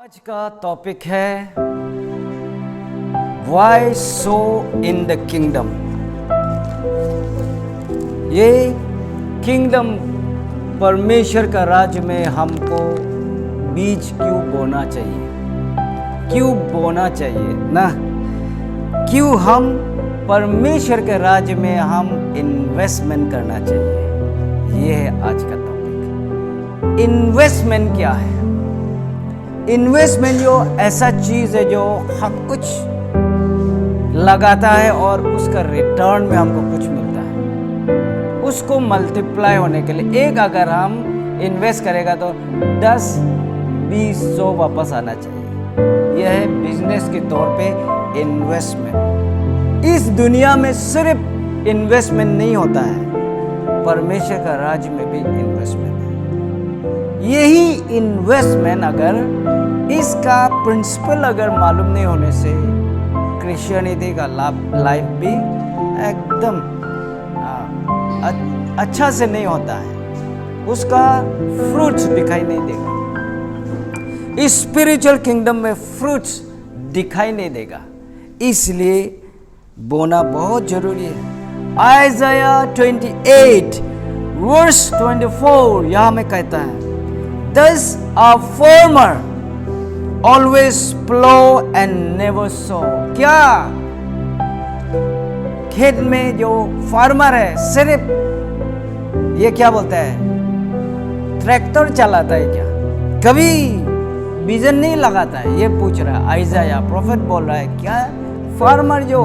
आज का टॉपिक है why sow in the kingdom. ये किंगडम परमेश्वर का राज्य में हमको बीज क्यों बोना चाहिए, क्यों बोना चाहिए ना, क्यों हम परमेश्वर के राज्य में हम इन्वेस्टमेंट करना चाहिए। ये है आज का टॉपिक। इन्वेस्टमेंट क्या है? इन्वेस्टमेंट जो ऐसा चीज है जो हम कुछ लगाता है और उसका रिटर्न में हमको कुछ मिलता है। उसको मल्टीप्लाई होने के लिए एक अगर हम इन्वेस्ट करेगा तो 10, 20, 100 वापस आना चाहिए। यह है बिजनेस के तौर पे इन्वेस्टमेंट। इस दुनिया में सिर्फ इन्वेस्टमेंट नहीं होता है, परमेश्वर का राज्य में भी इन्वेस्टमेंट है। यही इन्वेस्टमेंट अगर इसका प्रिंसिपल अगर मालूम नहीं होने से क्रिश्चियनिटी का लाइफ भी एकदम अच्छा से नहीं होता है, उसका फ्रूट्स दिखाई नहीं देगा। इस स्पिरिचुअल किंगडम में फ्रूट्स दिखाई नहीं देगा, इसलिए बोना बहुत जरूरी है। आइज़ाया 28 वर्स 24 यहां में कहता है, Thus a farmer always plow and never sow। क्या खेत में जो फार्मर है सिर्फ ये क्या बोलता है, ट्रैक्टर चलाता है क्या, कभी बीजन नहीं लगाता है? ये पूछ रहा है आइज़ाया प्रोफेट, बोल रहा है क्या फार्मर जो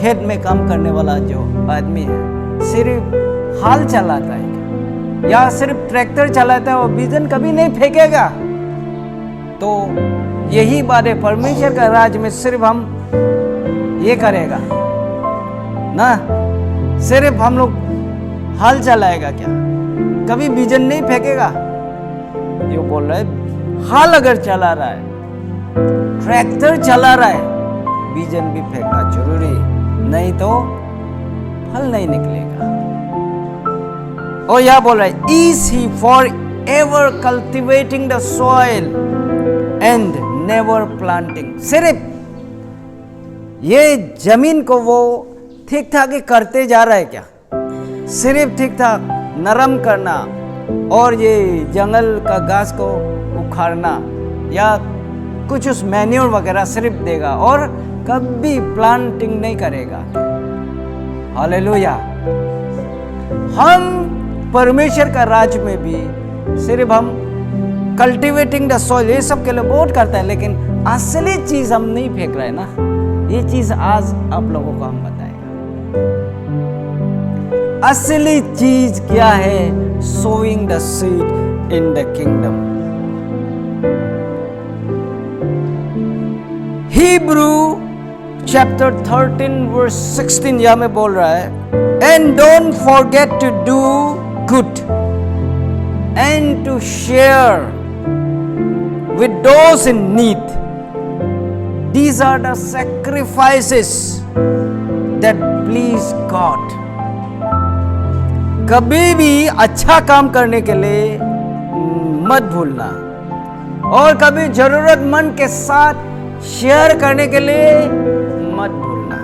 खेत में काम करने वाला जो आदमी है सिर्फ हाल चलाता है या सिर्फ ट्रैक्टर चलाता है और बीजन कभी नहीं फेंकेगा? तो यही बात है, परमेश्वर का राज्य में सिर्फ हम ये करेगा ना, सिर्फ हम लोग हाल चलाएगा क्या, कभी बीजन नहीं फेंकेगा? जो बोल रहा है हाल अगर चला रहा है, ट्रैक्टर चला रहा है, बीजन भी फेंकना जरूरी, नहीं तो फल नहीं निकलेगा। और यह बोल रहा है, Is he forever cultivating the soil and never planting। सिर्फ ये जमीन को वो ठीक ठाक ही करते जा रहा है क्या, सिर्फ ठीक ठाक नरम करना और ये जंगल का घास को उखाड़ना या कुछ उस मैन्योर वगैरह सिर्फ देगा और कभी प्लांटिंग नहीं करेगा। हालेलुया। हम परमेश्वर का राज्य में भी सिर्फ हम कल्टीवेटिंग द सॉइल ये सब के लिए बहुत करता है, लेकिन असली चीज हम नहीं फेंक रहे ना। ये चीज आज आप लोगों को हम बताएगा, असली चीज क्या है। Sowing the seed in the kingdom. Hebrews chapter 13 verse 16 यहां में बोल रहा है, and don't forget to do good and to share with those in need। These are the sacrifices that please God। कभी भी अच्छा काम करने के लिए मत भूलना और कभी जरूरतमंद के साथ शेयर करने के लिए मत भूलना।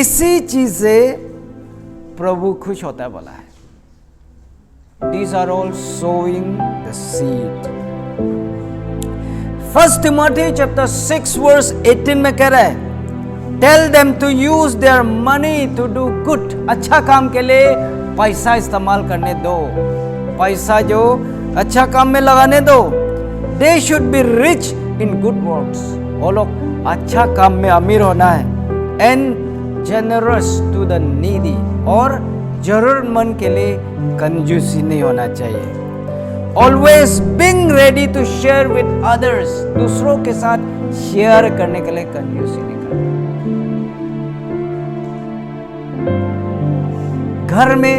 इसी चीज से प्रभु खुश होता है, बोला है। These are all sowing the seed। 1 Timothy chapter 6 verse 18 में कह रहा है, Tell them to use their money to do good। अच्छा काम के लिए पैसा इस्तेमाल करने दो, पैसा जो अच्छा काम में लगाने दो। They should be rich in good works। वो लोग अच्छा काम में अमीर होना है। And generous to the needy। और जरूरतमंद के लिए कंजूसी नहीं होना चाहिए। Always being ready to share with others। दूसरों के साथ शेयर करने के लिए कंजूसी नहीं करना। घर में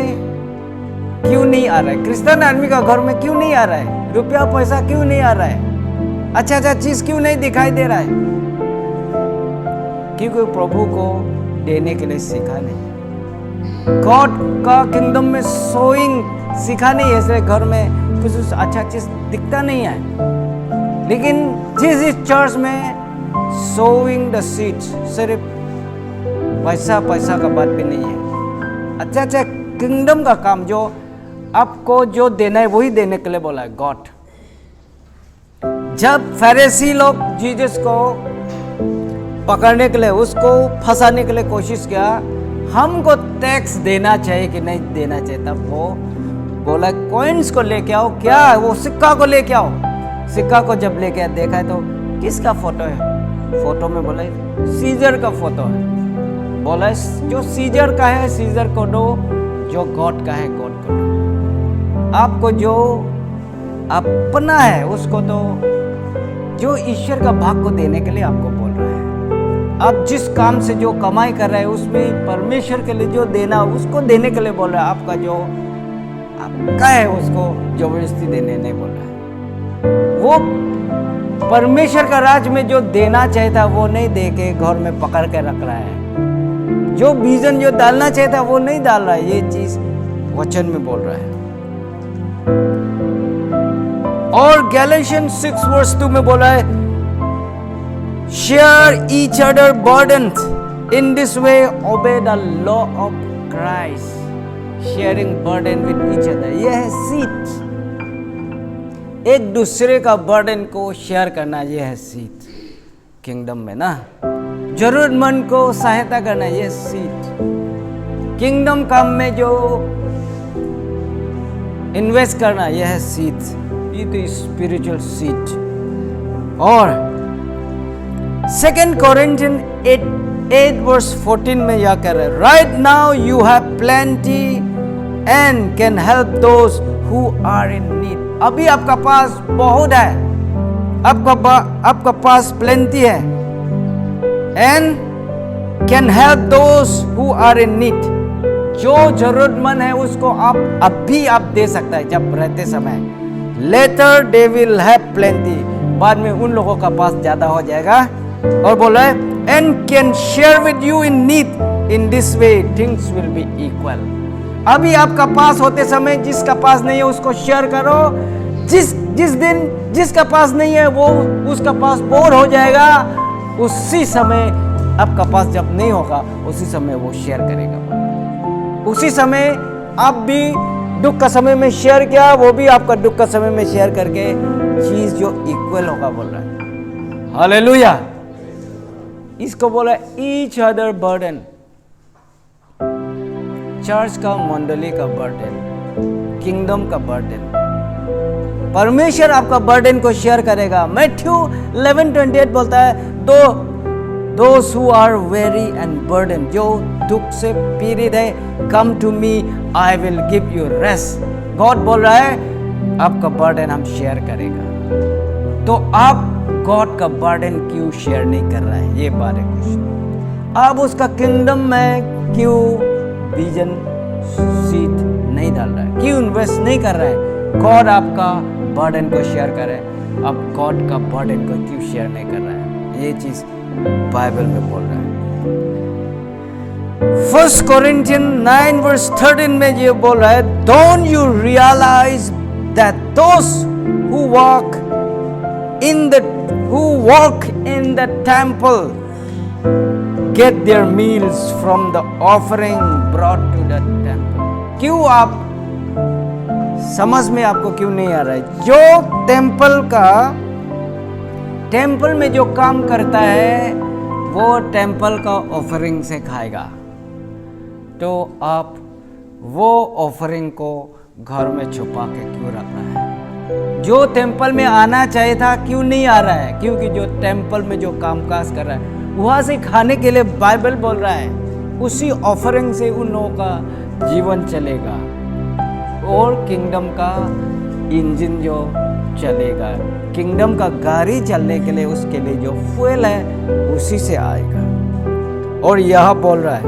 क्यों नहीं आ रहा है, क्रिश्चियन आदमी का घर में क्यों नहीं आ रहा है, रुपया पैसा क्यों नहीं आ रहा है, अच्छा चीज क्यों नहीं दिखाई दे रहा है? क्योंकि प्रभु को देने के लिए सीखा नहीं। गॉड का किंगडम में सोइंग सीखा नहीं है, इसलिए घर में कुछ अच्छा चीज दिखता नहीं है, लेकिन जिस इस चर्च में सोइंग द सीड्स, सिर्फ पैसा का बात भी नहीं है, अच्छा किंगडम का काम जो आपको जो देना है वही देने के लिए बोला है गॉड। जब फरीसी लोग जीसस को पकड़ने के लिए, उसको फंसाने के लिए कोशिश किया, हमको टैक्स देना चाहिए कि नहीं देना चाहिए, तब वो बोला कॉइन्स को लेके आओ, क्या वो सिक्का को लेके आओ। सिक्का को जब लेके देखा है तो किसका फोटो है, फोटो में बोला सीजर का फोटो है, बोला जो सीजर का है सीजर को दो, जो गॉड का है गॉड को दो। आपको जो अपना है उसको तो, जो ईश्वर का भाग को देने के लिए आपको बोल रहा है। आप जिस काम से जो कमाई कर रहे हैं उसमें परमेश्वर के लिए जो देना उसको देने के लिए बोल रहा है। आपका जो आपका है उसको जबरदस्ती देने नहीं बोल रहा है। वो परमेश्वर का राज में जो देना चाहिए था वो नहीं दे के घर में पकड़ के रख रहा है। जो बीजन जो डालना चाहिए था वो नहीं डाल रहा है। ये चीज वचन में बोल रहा है। और गैलेशियंस 6:2 में बोला है, share each other burdens, in this way obey the law of Christ, sharing burden with each other. यह है सीट, एक दूसरे का बर्डन को शेयर करना, यह है सीट किंगडम में ना। जरूरतमंद को सहायता करना, यह सीट किंगडम काम में जो इन्वेस्ट करना, यह है सीट, ये तो स्पिरिचुअल सीट। और 2 Corinthians 8:14 में यह कह रहे हैं, right now you have plenty and can help those who are in need. अभी आपका पास बहुत है, आपका पास प्लेंटी है, and can help those who are in need. जो जरूरतमंद है उसको आप दे सकता है जब रहते समय। Later they will have plenty, बाद में उन लोगों का पास ज्यादा हो जाएगा। और बोला है and can share with you in need, in this way things will be equal. अभी आपका पास होते समय जिसका पास नहीं है उसको शेयर करो। जिस दिन जिसका पास नहीं है वो उसका पास बोर हो जाएगा, उसी समय आपका पास जब नहीं होगा उसी समय वो शेयर करेगा। उसी समय आप भी दुख का समय में शेयर किया, वो भी आपका दुख का समय में शेयर करके चीज जो इक्वल होगा बोल रहा है। हालेलुया। इसको बोला ईच अदर बर्डन, चर्च का, मंडली का बर्डन, किंगडम का बर्डन। परमेश्वर आपका बर्डन को शेयर करेगा। मैथ्यू 11:28 बोलता है, those who are weary and burdened, जो दुख से पीड़ित है, come to me, I will give you rest। God बोल रहा है आपका बर्डन हम शेयर करेगा। तो आप गॉड का बर्डन क्यों शेयर नहीं कर रहा है, ये बात है क्वेश्चन। आप उसका किंगडम में क्यों विजन सीट नहीं डाल रहा है, क्यों इन्वेस्ट नहीं कर रहा है। गॉड आपका बर्डन को शेयर कर रहा है, आप गॉड का बर्डन को क्यों शेयर नहीं कर रहा है। ये चीज बाइबल में बोल रहा है। 1 Corinthians 9:13 में ये बोल रहा है, don't you realise that those who walk in the temple get their meals from the offering brought to the temple। क्यों आप समझ में आपको क्यों नहीं आ रहा है। जो टेम्पल में जो काम करता है वो टेम्पल का ऑफरिंग से खाएगा, तो आप वो ऑफरिंग को घर में छुपा के क्यों रख रहा है। जो टेम्पल में आना चाहिए था क्यों नहीं आ रहा है, क्योंकि जो टेम्पल में जो कामकाज कर रहा है वहां से खाने के लिए बाइबल बोल रहा है उसी ऑफरिंग से उन लोगों का जीवन चलेगा और किंगडम का इंजन जो चलेगा, किंगडम का गाड़ी चलने के लिए उसके लिए जो फ्यूल है उसी से आएगा। और यह बोल रहा है,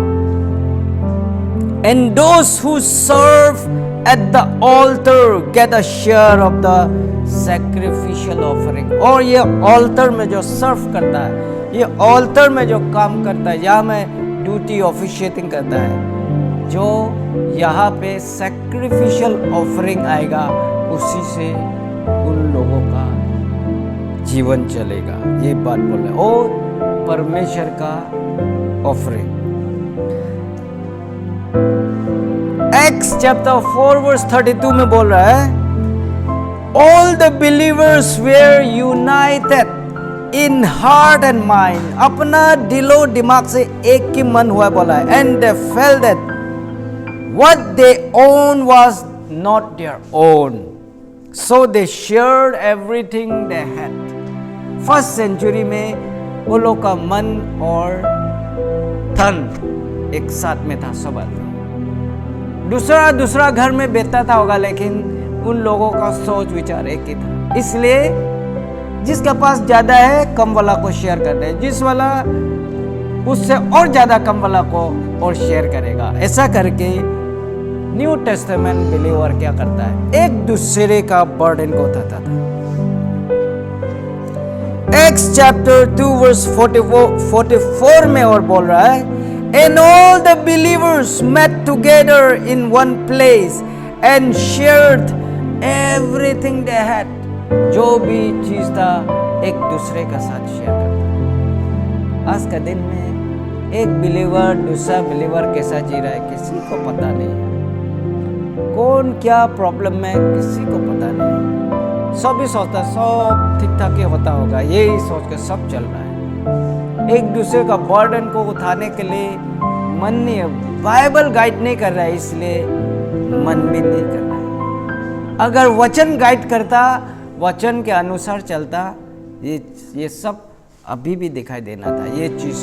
and those who serve at the altar get a share of the sacrificial offering। और ये altar में जो सर्व करता है, ये altar में जो काम करता है, यहाँ में ड्यूटी ऑफिशिएटिंग करता है, जो यहाँ पे सैक्रिफिशियल ऑफरिंग आएगा, उसी से उन लोगों का जीवन चलेगा। ये बात बोल रहे ओ परमेश्वर का ऑफरिंग। एक्स चैप्टर 4 वर्स 32 में बोल रहा है, all the believers were united in heart and mind, अपना दिलो दिमाग से एक ही मन हुआ बोला है, and they felt that what they own was not their own, so they shared everything they had. First century में वो लोग का मन और धन एक साथ में था, सब आदमी दूसरा घर में बेचता था होगा, लेकिन उन लोगों का सोच विचार एक ही था। इसलिए जिसके पास ज्यादा है कम वाला को शेयर करते हैं, जिस वाला उससे और ज्यादा कम वाला को और शेयर करेगा। ऐसा करके न्यू टेस्टामेंट बिलीवर क्या करता है, एक दूसरे का बर्डन को उठाता था। एक्स चैप्टर 2 वर्स 44 में और बोल रहा है, and all the believers met together in one place and shared everything they had। जो भी चीज था एक दूसरे का साथ शेयर करता। आज का दिन में एक बिलीवर दूसरा बिलीवर कैसा जी रहा है किसी को पता नहीं है, कौन क्या प्रॉब्लम में किसी को पता नहीं। सब ही सोचता सब ठीक ठाक ही होता होगा, यही सोच के सब चल रहा है। एक दूसरे का बर्डन को उठाने के लिए मन नहीं है, बाइबल गाइड नहीं कर रहा है, इसलिए मन भी नहीं कर रहा है। अगर वचन गाइड करता, वचन के अनुसार चलता, ये सब अभी भी दिखाई देना था। ये चीज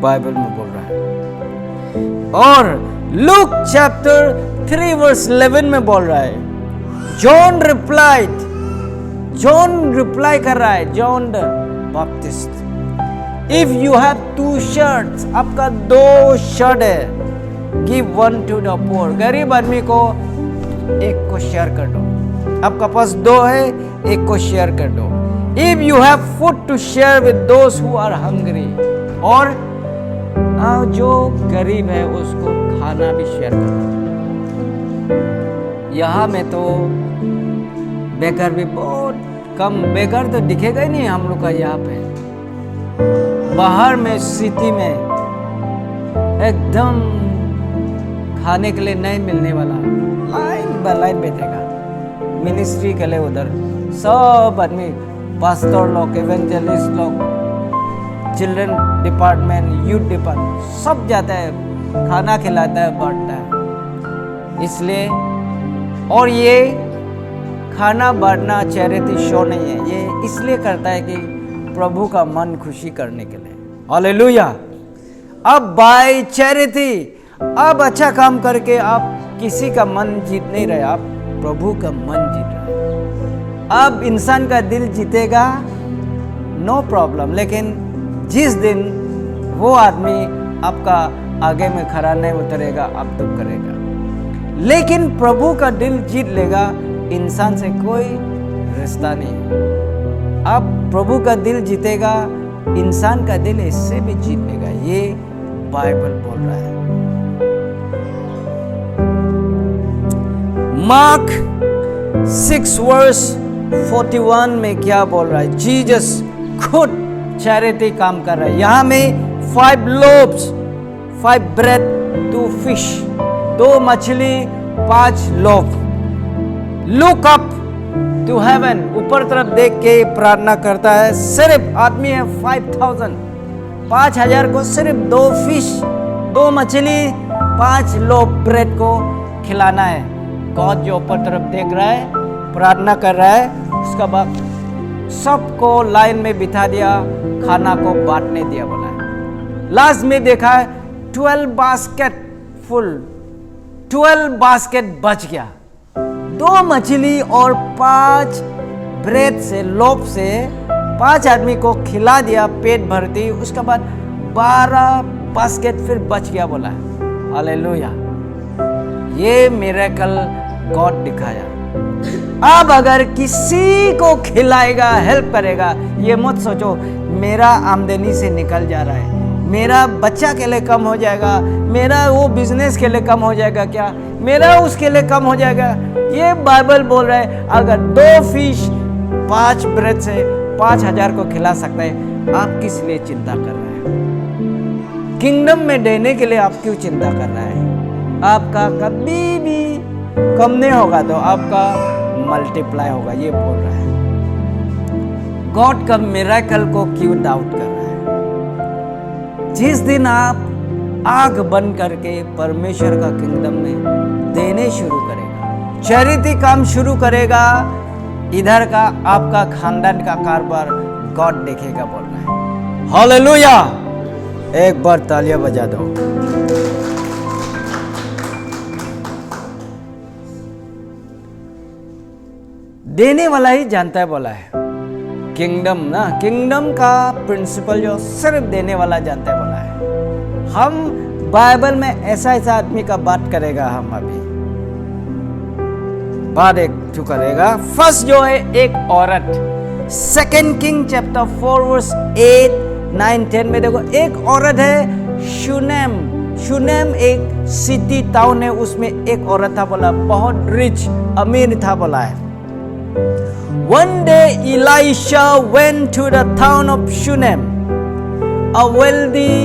बाइबल में बोल रहा है। और लूक चैप्टर 3 वर्स 11 में बोल रहा है, जॉन रिप्लाई कर रहा है, John the Baptist, if you have 2 shirts, आपका 2 शर्ट है, गिव 1 टू द पुअर, गरीब आदमी को एक को शेयर कर दो। आपका पास 2 है, एक को शेयर कर दो। If you have food to share with those who are hungry, और जो गरीब है उसको खाना भी शेयर कर दो। यहाँ में तो बेकार भी बहुत कम, बेकार तो दिखेगा ही नहीं हम लोग का। यहाँ पे बाहर में सिटी में एकदम खाने के लिए नहीं मिलने वाला, लाइन बाय लाइन बैठेगा मिनिस्ट्री के लिए। उधर सब आदमी, पास्टर लोग, इवेंजलिस्ट लोग, चिल्ड्रन डिपार्टमेंट, यूथ डिपार्टमेंट, सब जाता है, खाना खिलाता है, बांटता है। इसलिए, और ये खाना बांटना चैरिटी शो नहीं है, ये इसलिए करता है कि प्रभु का मन खुशी करने के लिए। हालेलुया। अब बाय चैरिटी, अब अच्छा काम करके आप किसी का मन जीत नहीं रहे, आप प्रभु का मन जीत रहे हैं। अब इंसान का दिल जीतेगा, नो प्रॉब्लम, लेकिन जिस दिन वो आदमी आपका आगे में खड़ा नहीं उतरेगा, आप दुख करेगा। लेकिन प्रभु का दिल जीत लेगा, इंसान से कोई रिश्ता नहीं। अब प्रभु का दिल जीतेगा, इंसान का दिल इससे भी जीत लेगा। ये बाइबल बोल रहा है। मार्क 6 वर्स 41 में क्या बोल रहा है? जीसस खुद चैरिटी काम कर रहा है। यहां में 5 लोब्स, 5 ब्रेड, 2 फिश, 2 मछली, 5 लोब। लुक अप टू हेवन, ऊपर तरफ देख के प्रार्थना करता है। सिर्फ आदमी है 5000, 5000 को सिर्फ 2 फिश, 2 मछली, 5 लोब ब्रेड को खिलाना है। गॉड जो ऊपर तरफ देख रहा है, प्रार्थना कर रहा है, उसका बाद सबको लाइन में बिठा दिया, खाना को बांटने दिया बोला है। लास्ट में देखा है 12 बास्केट फुल, 12 बास्केट बच गया। 2 मछली और 5 ब्रेड से, लोब से 5 आदमी को खिला दिया, पेट भरती। उसके बाद 12 बास्केट फिर बच गया बोला है। हालेलुया। ये मिरेकल गॉड दिखाया। अब अगर किसी को खिलाएगा, हेल्प करेगा, ये मत सोचो मेरा आमदनी से निकल जा रहा है, मेरा बच्चा के लिए कम हो जाएगा, मेरा वो बिजनेस के लिए कम हो जाएगा क्या, मेरा उसके लिए कम हो जाएगा। ये बाइबल बोल रहा है अगर 2 फिश 5 ब्रेड से 5,000 को खिला सकता है, आप किस लिए चिंता कर रहे हैं? किंगडम में देने के लिए आप क्यों चिंता कर रहे हैं? आपका कभी भी कम नहीं होगा तो आपका मल्टीप्लाई होगा, ये बोल रहा है। गॉड का मिरेकल को क्यों डाउट कर रहा है? जिस दिन आप आग बंद करके परमेश्वर का किंगडम में देने शुरू करेगा, चैरिटी काम शुरू करेगा, इधर का आपका खानदान का कारोबार गॉड देखेगा, बोल रहा है। हालेलुया! एक बार तालियां बजा दो। देने वाला ही जानता है, बोला है। किंगडम ना, किंगडम का प्रिंसिपल जो सिर्फ देने वाला जानता है, बोला है। हम बाइबल में ऐसा आदमी का बात करेगा, हम अभी बात एक जो करेगा। फर्स्ट जो है एक औरत, 2 किंग चैप्टर 4 वर्स 8, 9, 10 में देखो, एक औरत है शुनेम। शुनेम एक सिटी टाउन है, उसमें एक औरत था, बोला बहुत रिच अमीर था, बोला है। One day Elisha went to the town of Shunem. A wealthy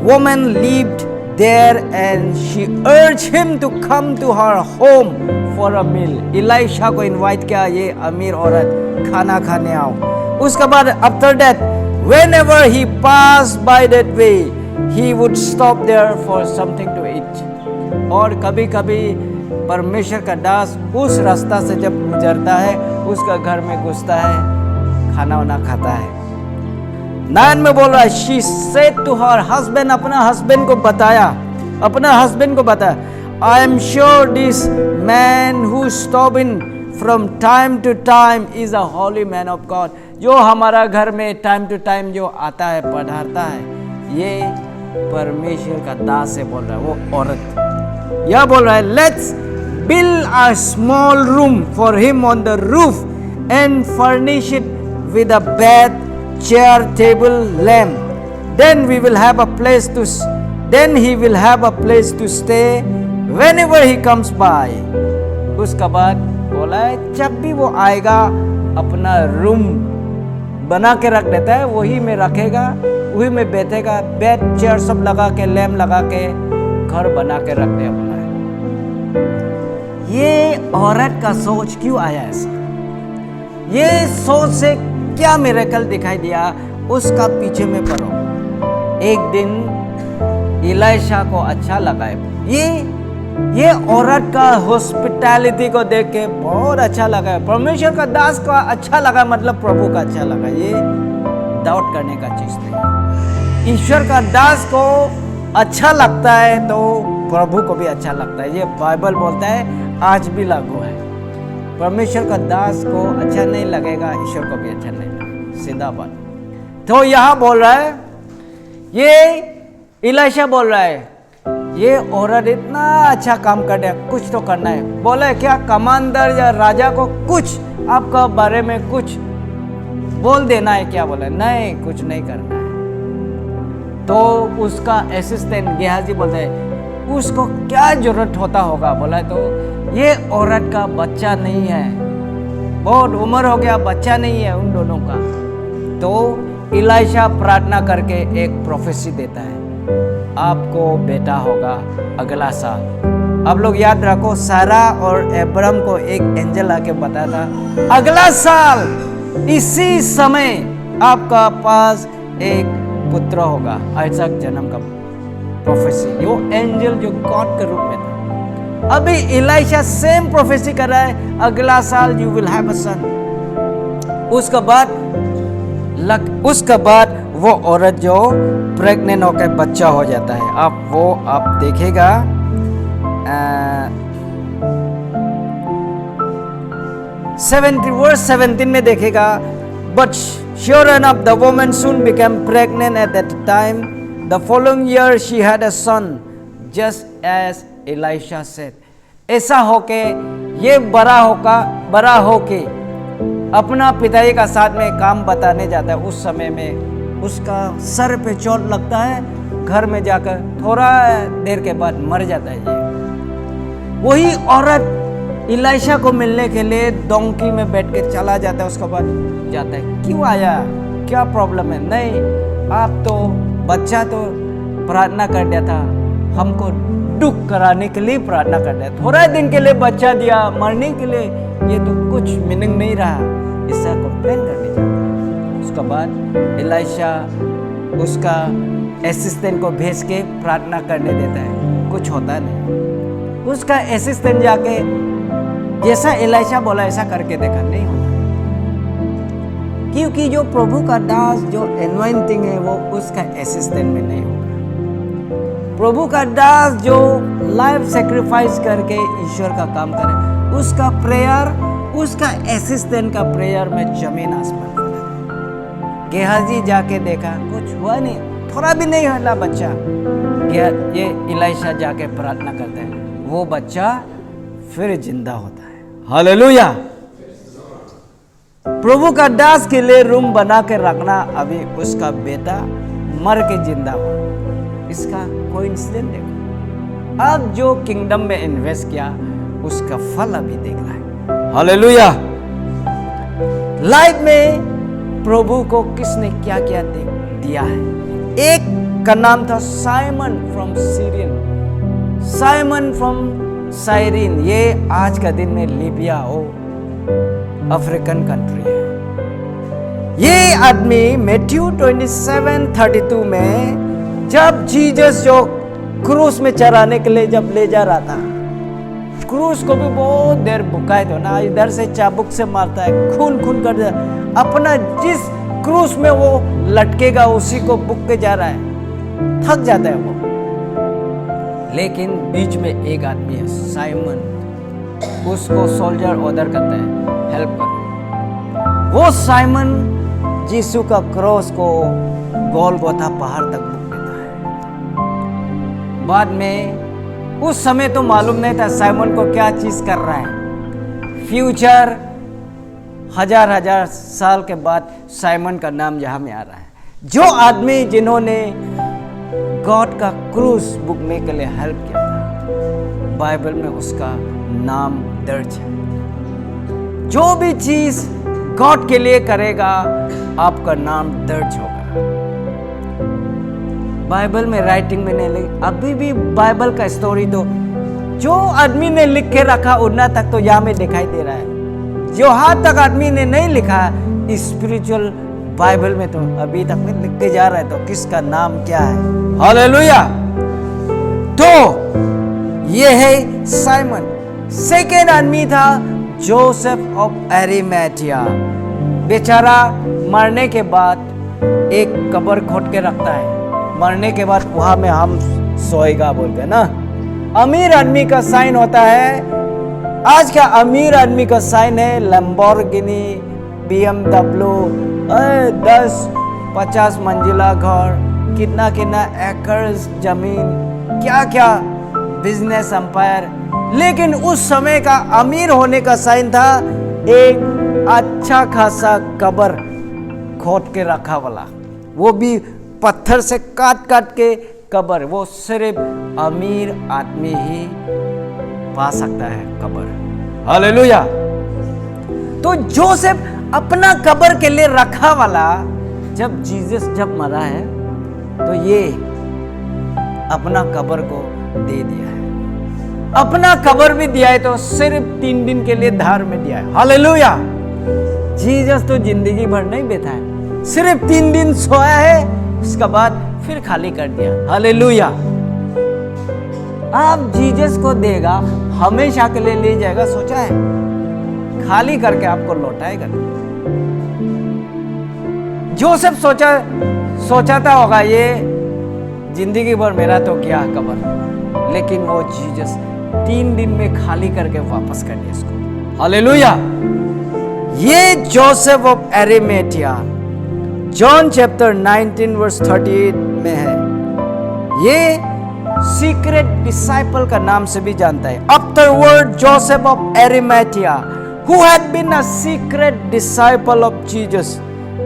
woman lived there and she urged him to come to her home for a meal. Elisha को invite किया, ये अमीर औरत खाना खाने आओ। उसके बाद after that, whenever he passed by that way, he would stop there for something to eat. और कभी कभी परमेश्वर का दास उस रास्ता से जब गुजरता है, उसका घर में घुसता है, खाना वाना खाता है। 9 में बोल रहा है, she said to her husband, अपना हस्बैंड को बताया, I am sure this man who stop in from time to time is a holy man of God. जो हमारा घर में टाइम टू टाइम जो आता है, पधारता है, ये परमेश्वर का दास है, बोल रहा है वो औरत। यह बोल रहा है, let's build a small room for him on the roof and furnish it with a bed, chair, table, lamp. Then he will have a place to stay whenever he comes by. उसका बाद बोला है, जब भी वो आएगा अपना room बना के रख देता है, वही में रखेगा, वही में बैठेगा, बेड चेयर सब लगा के, लैम्प लगा के घर बना के रख दे अपना। ये औरत का सोच क्यों आया ऐसा? ये सोच से क्या मिरेकल दिखाई दिया, उसका पीछे में पढ़ो। एक दिन इलाइशा को अच्छा लगा है, ये औरत का हॉस्पिटैलिटी को देख के बहुत अच्छा लगा। परमेश्वर का दास का अच्छा लगा, मतलब प्रभु का अच्छा लगा। ये डाउट करने का चीज नहीं। ईश्वर का दास को अच्छा लगता है तो प्रभु को भी अच्छा लगता है। ये बाइबल बोलता है, आज भी लागू है। परमेश्वर का दास को अच्छा नहीं लगेगा, ईश्वर को भी अच्छा नहीं लगेगा, सीधा बात। तो यहां बोल रहा है, ये इलाइशा बोल रहा है, ये औरत इतना अच्छा काम कर रहा है, कुछ तो करना है। बोले क्या कमांडर या राजा को कुछ आपका बारे में कुछ बोल देना है क्या? बोले नहीं, कुछ नहीं करना है। तो उसका असिस्टेंट गेहाजी बोलता है, उसको क्या जरूरत होता होगा? बोला तो ये औरत का बच्चा नहीं है, बहुत उम्र हो गया, बच्चा नहीं है उन दोनों का। तो इलाइशा प्रार्थना करके एक प्रोफेसी देता है, आपको बेटा होगा अगला साल। आप लोग याद रखो, सारा और अब्राहम को एक एंजल आके बताया था, अगला साल इसी समय आपका पास एक पुत्र होगा, आइजक जन्म का प्रोफेसी। वो एंजल जो गॉड के रूप में था। अभी इलाइशा सेम प्रोफेसी कर रहा है, अगला साल यू विल हैव अ सन। उसका बाद वो औरत जो प्रेग्नेंट होकर बच्चा हो जाता है। आप देखेगा 17 में देखेगा, but sure enough the woman soon became pregnant at that time. The following year she had a son, just as Elisha said. ऐसा होके ये बड़ा होके अपना पिताजी का साथ में काम बताने जाता है। उस समय में उसका सर पे चोट लगता है, घर में जाकर थोड़ा देर के बाद मर जाता है ये। वही औरत इलाइशा को मिलने के लिए डोंकी में बैठ के चला जाता है, उसके बाद जाता है, क्यों आया, क्या प्रॉब्लम है? नहीं, आप तो बच्चा तो प्रार्थना कर दिया था, हमको दुख कराने के लिए प्रार्थना कर दिया, थोड़ा दिन के लिए बच्चा दिया, मरने के लिए ये तो कुछ मीनिंग नहीं रहा, इसका कंप्लेन करने जाता है। उसके बाद इलाइशा उसका असिस्टेंट को भेज के प्रार्थना करने देता है, कुछ होता नहीं। उसका असिस्टेंट जाके जैसा इलाइशा बोला ऐसा करके देखा, नहीं होता, क्योंकि जो प्रभु का दास जो एनवाइंटिंग है वो उसका असिस्टेंट में नहीं होगा। प्रभु का दास जो लाइफ सेक्रीफाइस करके ईश्वर का काम करे, उसका प्रेयर, उसका असिस्टेंट का प्रेयर में जमीन आसमान फर्क है। गेहाजी जाके देखा, कुछ हुआ नहीं, थोड़ा भी नहीं होला बच्चा। ये इलाइशा जाके प्रार्थना करता है, वो बच्चा फिर जिंदा होता है। हालेलुया। प्रभु का दास के लिए रूम बना के रखना, अभी उसका बेटा मर के जिंदा हुआ, इसका कोइंसिडेंस देखो। अब जो किंगडम में इन्वेस्ट किया उसका फल अभी देख रहा है। हालेलुया। लाइफ में प्रभु को किसने क्या क्या दिया है। एक का नाम था Simon from Syrian, Simon from साइरिन, ये आज का दिन में लीबिया हो अफ्रीकन कंट्री है। ये आदमी मैथ्यू 27:32 में जब जीसस जो क्रूस में चढ़ाने के लिए जब ले जा रहा था, क्रूस को भी बहुत देर बुकाए थे ना, इधर से चाबुक से मारता है, खून खून कर दिया, अपना जिस क्रूस में वो लटकेगा उसी को बुक के जा रहा है, थक जाता है वो। लेकिन बीच में एक आदमी है साइमन, उसको सोल्जर ऑर्डर करता है हेल्प करो। वो साइमन यीशु का क्रॉस को गोलगोथा पहाड़ तक बुक देता है। बाद में उस समय तो मालूम नहीं था साइमन को क्या चीज कर रहा है। फ्यूचर हजार साल के बाद साइमन का नाम यहाँ में आ रहा है। जो आदमी जिन्होंने गॉड का क्रूस बुकने के लिए हेल्प किया था, बाइबल में उसका नाम दर्ज है। जो भी चीज गॉड के लिए करेगा आपका नाम दर्ज होगा। बाइबल में राइटिंग में नहीं लिखी, अभी भी बाइबल का स्टोरी तो जो आदमी ने लिख के रखा उतना तक तो यहाँ में दिखाई दे रहा है। जो हाथ तक आदमी ने नहीं लिखा स्पिरिचुअल बाइबल में तो अभी तक में लिख के जा रहा है, तो किसका नाम क्या है। हालेलुया। तो ये है साइमन। सेकेंड आदमी था जोसेफ ऑफ एरिमैथिया। बेचारा मरने के बाद एक कब्र खोद के रखता है, मरने के बाद वहां में हम सोएगा बोल के ना। अमीर आदमी का साइन होता है, आज का अमीर आदमी का साइन है लैम्बोर्गिनी, BMW, 10-50 मंजिला घर, कितना कितना एकर्स जमीन, क्या क्या बिजनेस एम्पायर। लेकिन उस समय का अमीर होने का साइन था एक अच्छा खासा कब्र खोद के रखा वाला, वो भी पत्थर से काट काट के कब्र। वो सिर्फ अमीर आदमी ही पा सकता है कब्र। हालेलुया। तो जोसेफ अपना कब्र के लिए रखा वाला, जब जीसस जब मरा है तो ये अपना कब्र को दे दिया है। अपना कब्र भी दिया है तो सिर्फ 3 दिन के लिए धार में दिया है। हालेलुया। जीसस तो जिंदगी भर नहीं बैठा है, सिर्फ 3 दिन सोया है, उसके बाद फिर खाली कर दिया। हालेलुया। आप जीसस को देगा, हमेशा के लिए ले जाएगा, सोचा है? खाली करके आपको लौटाएगा। जोसेफ सोचाता होगा ये जिंदगी भर मेरा तो क्या कब्र, लेकिन वो जीसस 3 दिन में खाली करके वापस कर दिया इसको। हालेलुया। ये Joseph of Arimathea John chapter 19 verse 38 में है। ये सीक्रेट डिसाइपल का नाम से भी जानता है। Afterward Joseph of Arimathea who had been a secret disciple of Jesus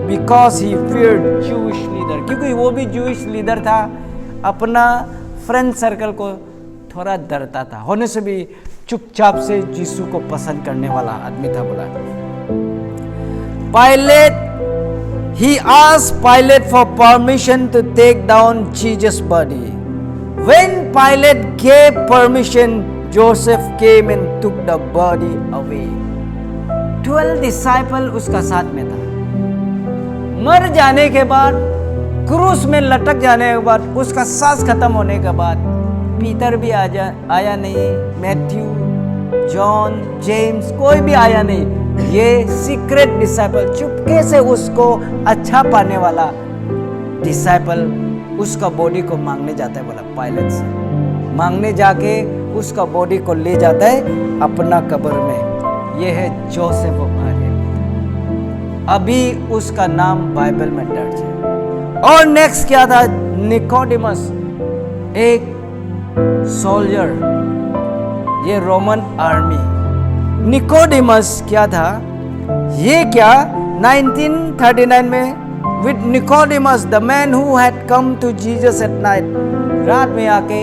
because he feared Jewish leader, क्योंकि वो भी जूइश लीडर था, अपना फ्रेंड सर्कल को थोड़ा डरता था, होने से भी चुपचाप से यीशु को पसंद करने वाला आदमी था। बोला pilot, he asked Pilate for permission to take down Jesus' body. When Pilate gave permission, Joseph came and took the body away. 12 disciple उसका साथ में था। मर जाने के बाद, क्रूस में लटक जाने के बाद, उसका सांस खत्म होने के बाद पीटर भी आया नहीं, मैथ्यू, जॉन, जेम्स, कोई भी आया नहीं। ये सीक्रेट डिसाइपल, चुपके से उसको अच्छा पाने वाला डिसाइपल उसका बॉडी को मांगने जाता है। बोला पायलट से मांगने जाके उसका बॉडी को ले जाता है अपना कब्र में। ये है जोसेफ ऑफ अरिमथिया, अभी उसका नाम बाइबल में दर्ज है। और नेक्स्ट क्या था? निकोडिमस, एक सोल्जर, ये रोमन आर्मी। निकोडिमस क्या था? ये क्या 1939 में with Nicodemus, the man who had come to Jesus at night, रात में आके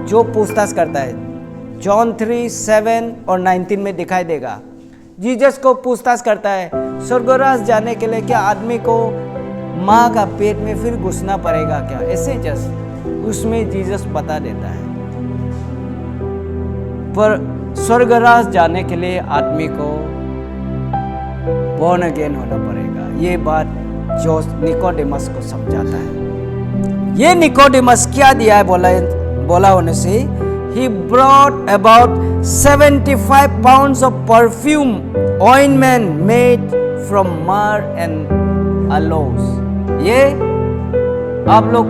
जो पूछताछ करता है, जॉन 3:7 और 19 में दिखाई देगा। जीसस को पूछताछ करता है, स्वर्गराज जाने के लिए क्या आदमी को माँ का पेट में फिर घुसना पड़ेगा क्या? ऐसे जस्ट उसमें जीसस बता देता है, पर स्वर्गराज जाने के लिए आदमी को बॉर्न अगेन होना पड़ेगा। ये बात जो निकोडिमस को समझाता है। ये निकोडिमस क्या दिया है बोला होने से, he brought about 75 pounds of perfume ointment made from myrrh and aloes। ये आप लोग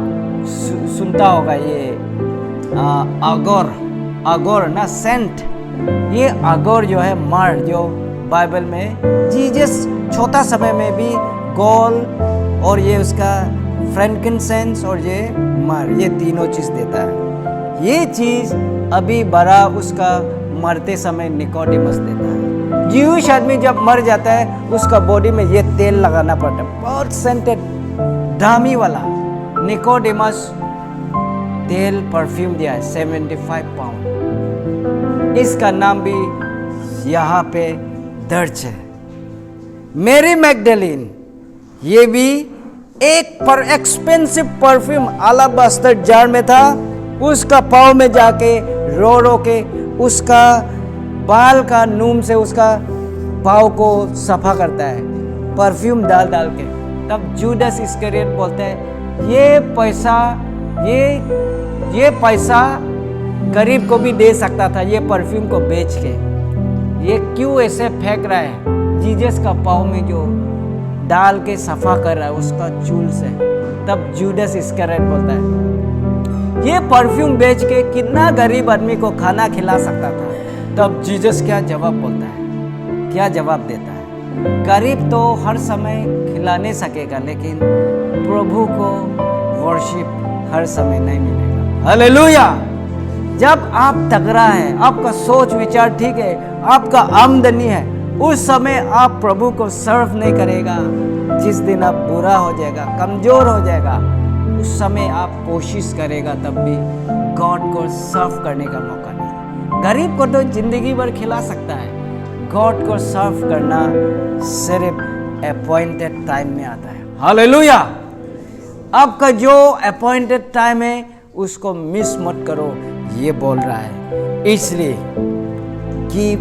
सुनता होगा, ये अगोर ना, सेंट। ये अगोर जो है, मर जो बाइबल में जीसस छोटा समय में भी गोल्ड और ये उसका फ्रैंकिनसेंस और ये मर, ये तीनों चीज देता है। ये चीज अभी बड़ा उसका मरते समय निकोडिमस देता है। ज्यूइश आदमी जब मर जाता है उसका बॉडी में ये तेल लगाना पड़ता है, बहुत सेंटेड दामी वाला। निकोडिमस तेल परफ्यूम दिया है 75 पाउंड। इसका नाम भी यहाँ पे दर्ज है। मेरी मैगडलीन, ये भी एक पर एक्सपेंसिव परफ्यूम अलाबास्टर जार में था। उसका पाँव में जाके रो रो के उसका बाल का नूम से उसका पाँव को सफा करता है, परफ्यूम डाल डाल के। तब जूडस इस्करियोट बोलते हैं, ये पैसा गरीब को भी दे सकता था, ये परफ्यूम को बेच के। ये क्यों ऐसे फेंक रहा है? जीसस का पाँव में जो डाल के सफा कर रहा है उसका चूल से। तब जूडस इस्करियोट बोलता है, ये परफ्यूम बेच के कितना गरीब आदमी को खाना खिला सकता था। तब जीसस क्या जवाब बोलता है, क्या जवाब देता है? गरीब तो हर समय खिला नहीं सकेगा, लेकिन प्रभु को वर्शिप हर समय नहीं मिलेगा। हालेलुया! जब आप तगड़ा है, आपका सोच विचार ठीक है, आपका आमदनी है, उस समय आप प्रभु को सर्व नहीं करेगा। जिस दिन आप बुरा हो जाएगा, कमजोर हो जाएगा, उस समय आप कोशिश करेगा, तब भी गॉड को सर्व करने का मौका नहीं। गरीब को तो जिंदगी भर खिला सकता है, गॉड को सर्व करना सिर्फ अपॉइंटेड टाइम में आता है। हालेलुया! आपका जो अपॉइंटेड टाइम है उसको मिस मत करो, ये बोल रहा है। इसलिए give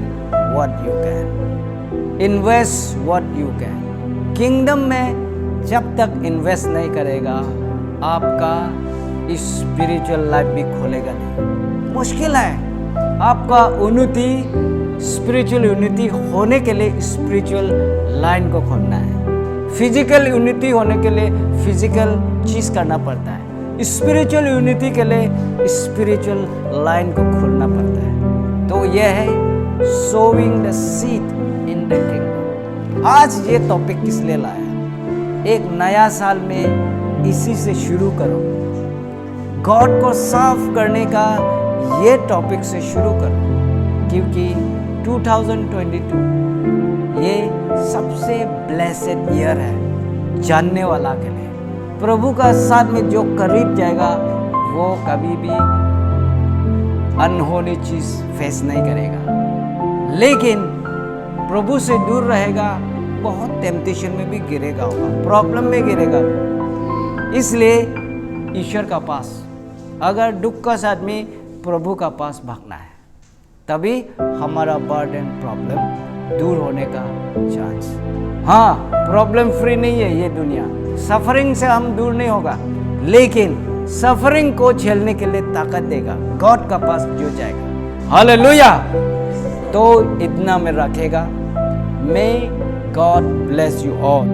what you can, invest what you can. Kingdom में जब तक इन्वेस्ट नहीं करेगा, आपका स्पिरिचुअल लाइफ भी खोलेगा नहीं। मुश्किल है। आपका उन्नति, स्पिरिचुअल यूनिटी होने के लिए स्पिरिचुअल लाइन को खोलना है। फिजिकल यूनिटी होने के लिए फिजिकल चीज करना पड़ता है। स्पिरिचुअल यूनिटी के लिए स्पिरिचुअल लाइन को खोलना पड़ता है। तो यह है sowing the seed in the kingdom. आज ये टॉपिक किस लिए लाया? एक नया साल में इसी से शुरू करो। गॉड को साफ करने का ये टॉपिक से शुरू करो, क्योंकि 2022 ये सबसे ब्लेसेड ईयर है। जानने वाला के लिए। प्रभु का साथ में जो करीब जाएगा वो कभी भी अनहोनी चीज फेस नहीं करेगा। लेकिन प्रभु से दूर रहेगा, बहुत टेम्पटेशन में भी गिरेगा होगा, प्रॉब्लम में गिरेगा। इसलिए ईश्वर का पास, अगर दुख का साथ में प्रभु का पास भागना है, तभी हमारा बर्डन प्रॉब्लम दूर होने का चांस। हाँ, प्रॉब्लम फ्री नहीं है ये दुनिया, सफरिंग से हम दूर नहीं होगा, लेकिन सफरिंग को झेलने के लिए ताकत देगा गॉड का पास जो जाएगा। हालेलुया। तो इतना में रखेगा। May God bless you all.